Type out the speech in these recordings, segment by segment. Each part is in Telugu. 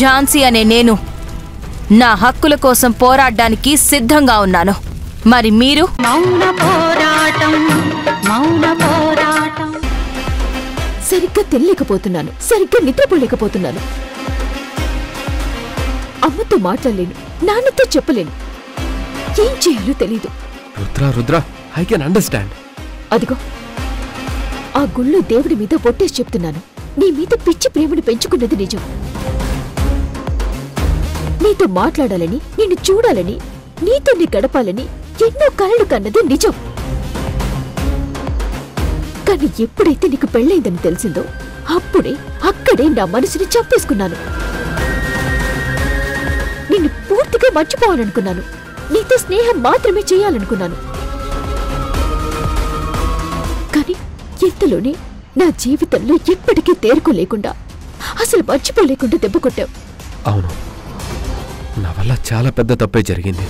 ఝాన్సీ అనే నేను నా హక్కుల కోసం పోరాడడానికి సిద్ధంగా ఉన్నాను. మరి మీరు? మౌన పోరాటం, మౌన పోరాటం. సరిగ్గా తినలేకపోతున్నాను, సరిగ్గా నిద్రపోలేకపోతున్నాను. అమ్మతో మాట్లాడలేను, నాన్నతో చెప్పలేను. ఏం చేయాలో తెలీదు. Rudra I can understand. అదిగో ఆ గుళ్ళో దేవుడి మీద బొట్టేసి చెప్తున్నాను, నీ మీద పిచ్చి ప్రేమను పెంచుకున్నది నిజం. నీతో మాట్లాడాలని, నిన్ను చూడాలని, నీతో నీ గడపాలని ఎన్నో కలలు కన్నది నిజం. కానీ ఎప్పుడైతే నీకు పెళ్ళైందని తెలిసిందో అప్పుడే అక్కడే నా మనసుని చంపేసుకున్నాను. నిన్ను పూర్తిగా మర్చిపోవాలనుకున్నాను, నీతో స్నేహం మాత్రమే చేయాలనుకున్నాను. కానీ ఇంతలోనే నా జీవితంలో ఎప్పటికీ తేరుకోలేకుండా, అసలు మర్చిపోలేకుండా దెబ్బ కొట్టావు. అవును, నా వల్ల చాలా పెద్ద తప్పే జరిగింది.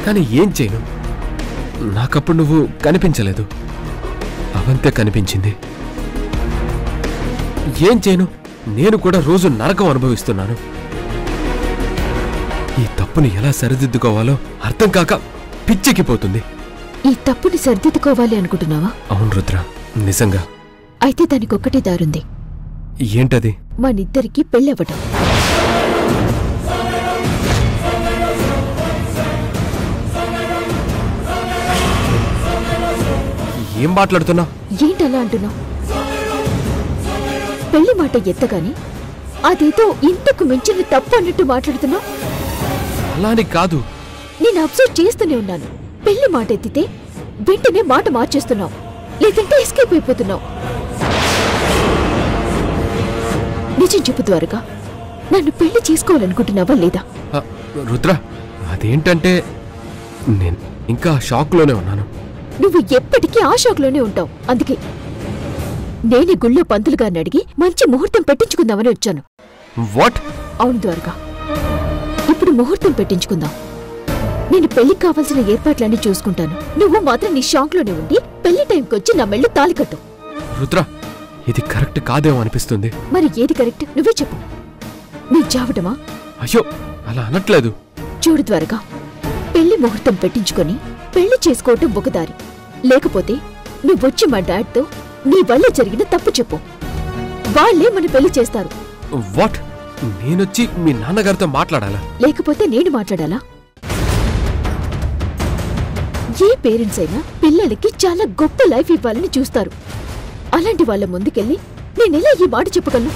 కానీ ఏం చేయను, నాకప్పుడు నువ్వు కనిపించలేదు, అవంతే కనిపించింది. ఏం చేయను, నేను కూడా రోజు నరకం అనుభవిస్తున్నాను. ఈ తప్పుని ఎలా సరిదిద్దుకోవాలో అర్థం కాక పిచ్చెక్కిపోతుంది. ఈ తప్పుని సరిదిద్దుకోవాలి అనుకుంటున్నావా? అవును రుద్ర, నిజంగా. అయితే దానికొక్కటే దారుంది. ఏంటది? మనిద్దరికీ పెళ్ళవటం. ఏం మాట్లాడుతున్నావు? ఏంటలా అంటున్నావు? పెళ్లి మాట ఎత్తగాని అదేదో ఇంతకు మించిన తప్పు అన్నట్టు మాట్లాడుతున్నావు. అలాని కాదు, నేను అబ్జర్వ్ చేస్తూనే ఉన్నాను. పెళ్లి మాట ఎత్తితే వెంటనే మాట మార్చేస్తున్నావు, లేదంటే ఎస్కేప్ అయిపోతున్నావు. నిజం చెప్పు త్వరగా, నన్ను పెళ్లి చేసుకోవాలనుకుంటున్నావా లేదా? రుద్ర, అదేంటంటే నేను ఇంకా షాక్లోనే ఉన్నాను. నువ్వు ఎప్పటికీ ఆ షాక్లోనే ఉంటావు. అందుకే నేనే గుళ్ళో పంతులు గారిని అడిగి మంచి ముహూర్తం పెట్టించుకుందామని వచ్చాను. వాట్? అవును ద్వారగా, ఇప్పుడు ముహూర్తం పెట్టించుకుందాం. నేను పెళ్లికి కావాల్సిన ఏర్పాట్లన్నీ చూసుకుంటాను. నువ్వు మాత్రం నీ షాక్లోనే ఉండి పెళ్లి టైంకి వచ్చి నా మెళ్ళు తాళికట్టు. రుద్ర, ఇది కరెక్ట్ కాదేమో అనిపిస్తుంది. మరి ఏది కరెక్ట్ నువ్వే చెప్పు. నీ జావటమా? అయ్యో, అలా అనట్లేదు. చూడు ద్వారగా, పెళ్లి ముహూర్తం పెట్టించుకొని పెళ్లి చేసుకోవటం ఒక దారి. లేకపోతే నువ్వొచ్చి మా డాడ్తో నీ వల్ల జరిగిన తప్పు చెప్పు, వాళ్లే మన పెళ్లి చేస్తారు. వాట్? నేనొచ్చి మీ నాన్నగారితో మాట్లాడాలా? లేకపోతే నేను మాట్లాడాలా? ఏ పేరెంట్స్ అయినా పిల్లలకి చాలా గొప్ప లైఫ్ ఇవ్వాలని చూస్తారు. అలాంటి వాళ్ళ ముందుకెళ్ళి నేనెలా ఈ మాట చెప్పగలను?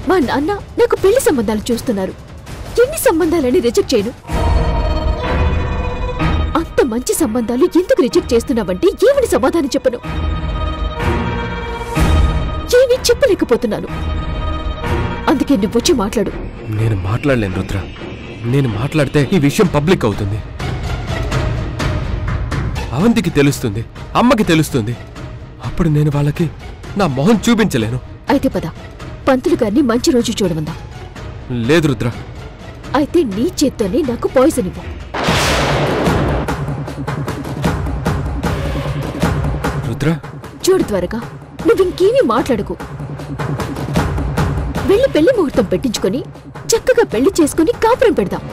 మా నాన్న నాకు పెళ్లి సంబంధాలు చూస్తున్నారు. ఎన్ని సంబంధాలని రిజెక్ట్ చేయను? అంత మంచి సంబంధాలు ఎందుకు రిజెక్ట్ చేస్తున్నావంటే ఏమని సమాధానం చెప్పను? ఏమీ చెప్పలేకపోతున్నాను. అందుకే నువ్వొచ్చి మాట్లాడు. నేను మాట్లాడలేను రుద్ర. నేను మాట్లాడితే ఈ విషయం పబ్లిక్ అవుతుంది. అవంతికి తెలుస్తుంది, అమ్మకి తెలుస్తుంది. అప్పుడు నేను వాళ్ళకి నా మొహం చూపించలేను. అయితే పద, పంతులు గారిని మంచి రోజు చూడమందా. లేదు రుద్ర. అయితే నీ చేత్తోనే నాకు పాయిజన్ ఇవ్వు. రుద్ర, చూడు త్వరగా, నువ్వింకేమీ మాట్లాడకు. వెళ్ళి పెళ్లి ముహూర్తం పెట్టించుకొని చక్కగా పెళ్లి చేసుకుని కాపురం పెడదాం.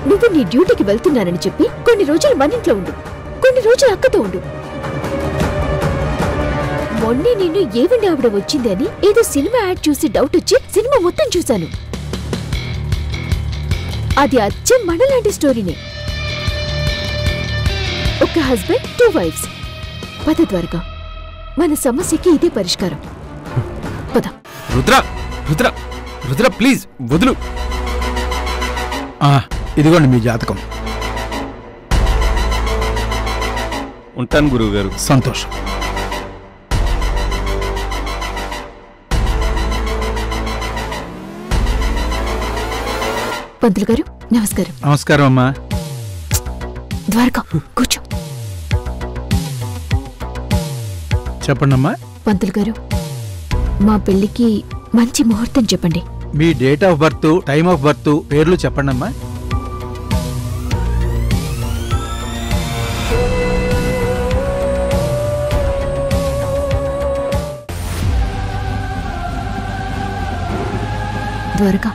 నువ్వు నీ డ్యూటీకి వెళ్తున్నానని చెప్పి కొన్ని రోజులు మన ఇంట్లో ఉండు, కొన్ని రోజులు అక్కతో ఉండు. మొన్నే నేను ఏవండి ఆవిడ వచ్చింది అని ఏదో సినిమా యాడ్ చూసి డౌట్ వచ్చి సినిమా మొత్తం చూశాను. అది అచ్చం మనలాంటి స్టోరీనే. ఒక హస్బెండ్ 2 వైఫ్స్. పద ద్వారగా, మన సమస్యకి ఇదే పరిష్కారం. పద. రుద్ర, రుద్ర, రుద్ర ప్లీజ్ వదులు. ఇదిగోండి మీ జాతకం. ఉంటాను గురువుగారు. సంతోషం. పంతులు గారు నమస్కారం. నమస్కారం అమ్మా. ద్వారకా కూర్చో. చెప్పండమ్మా. పంతులు గారు, మా పెళ్లికి మంచి ముహూర్తం చెప్పండి. మీ date of birth, time of birth, పేర్లు చెప్పండమ్మా. త్వరగా.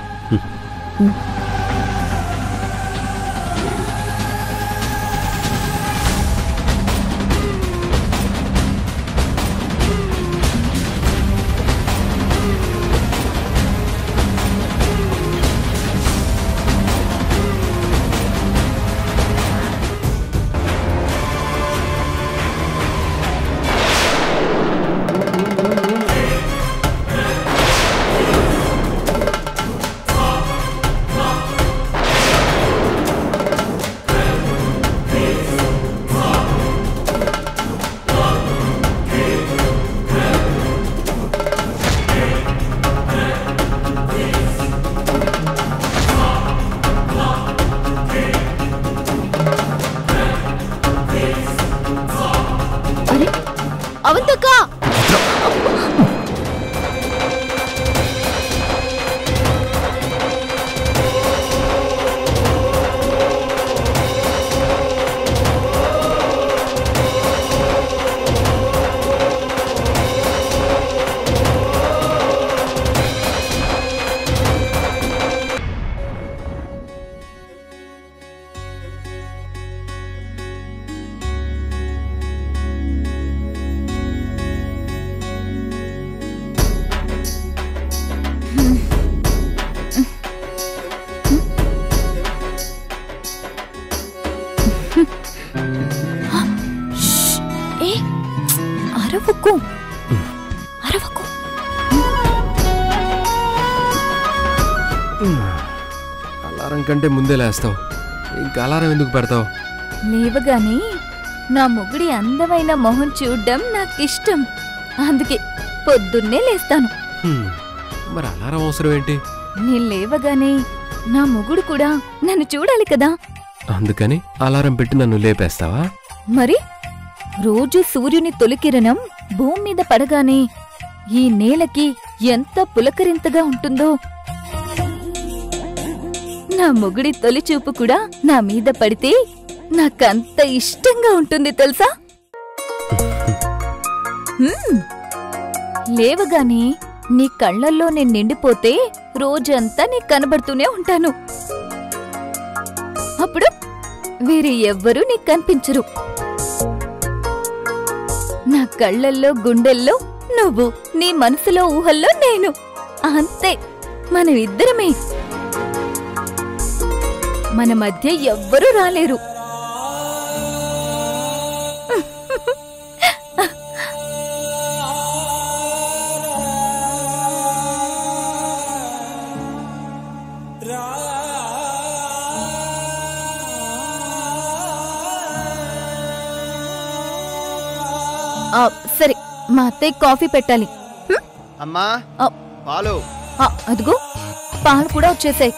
అవంతక్క, అరవకు అరవకు. అలారం కంటే ముందే లేస్తావు, ఇంకా అలారం ఎందుకు పెడతావు? లేవగానే నా మొగుడి అందమైన మొహం చూడ్డం నాకిష్టం, అందుకే పొద్దున్నే లేస్తాను. మరి అలారం అవసరం ఏంటి? నేను లేవగానే నా మొగుడు కూడా నన్ను చూడాలి కదా. అందుకని అలారం పెట్టి నన్ను లేపేస్తావా? మరి రోజు సూర్యుని తొలికిరణం భూమి మీద పడగానే ఈ నేలకి ఎంత పులకరింతగా ఉంటుందో, నా మొగుడి తొలి చూపు కూడా నా మీద పడితే నాకంత ఇష్టంగా ఉంటుంది తెలుసా. లేవగానే నీ కళ్ళల్లో నేను నిండిపోతే రోజంతా నీకు కనబడుతూనే ఉంటాను. అప్పుడు వేరే ఎవ్వరూ నీకు కనిపించరు. నా కళ్ళల్లో గుండెల్లో నువ్వు, నీ మనసులో ఊహల్లో నేను, అంతే. మనం ఇద్దరమే, మన మధ్య ఎవ్వరూ రాలేరు. సరే, మా అత్తయ్య కాఫీ పెట్టాలి. అమ్మా పాలు. అదిగో పాలు కూడా వచ్చేసాయి.